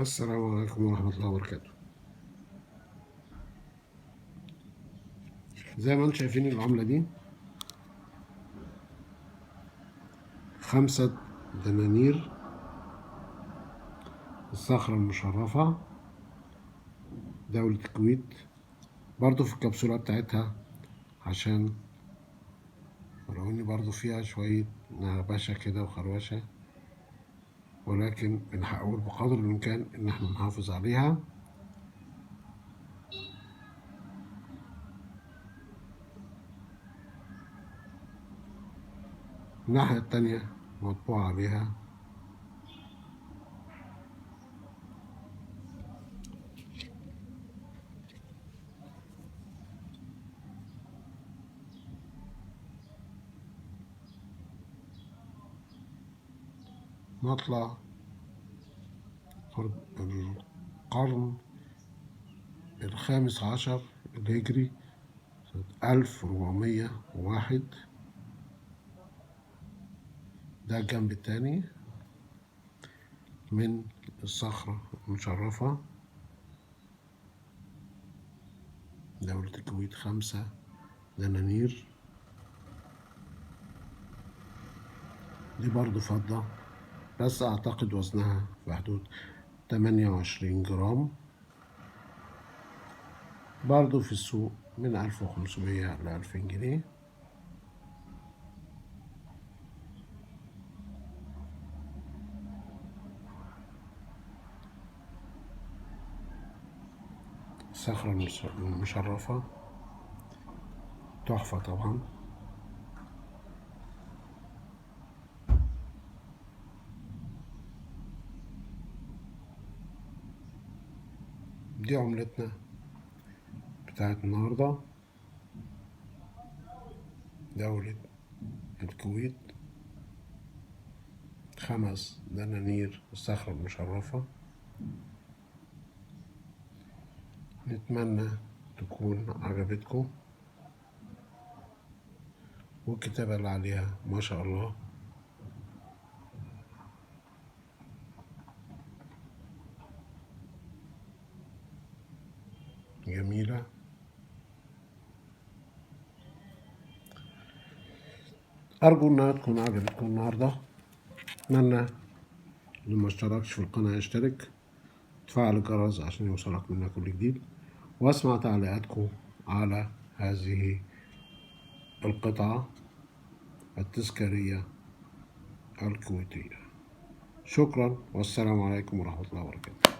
السلام عليكم ورحمة الله وبركاته. زي ما انتم شايفين العملة دي 5 دنانير الصخرة المشرفة دولة الكويت، برضو في الكبسولة بتاعتها، عشان ولو اني برضو فيها شوية نغبشة كده وخروشة، ولكن بنحاول بقدر الإمكان إن احنا نحافظ عليها. الناحية التانية مطبوع عليها مطلع القرن ال15 الهجري، سنة 1401. ده الجنب التاني من الصخرة المشرفة دولة الكويت، 5 دنانير. دي برضو فضة، بس أعتقد وزنها في حدود 28 جرام. برضو في السوق من 1500 ل2000 جنيه. الصخرة المشرفة تحفة طبعا. دي عملتنا بتاعت النهاردة، دولة الكويت، 5 دنانير الصخرة المشرفة. نتمنى تكون عجبتكم، والكتابة اللي عليها ما شاء الله جميلة. أرجو إنها تكون عجبتكم النهاردة. أتمنى اللي ما اشتركش في القناة يشترك، تفعل الجرس عشان يوصلك منا كل جديد، واسمع تعليقاتكم على هذه القطعة التذكارية الكويتية. شكرا، والسلام عليكم ورحمة الله وبركاته.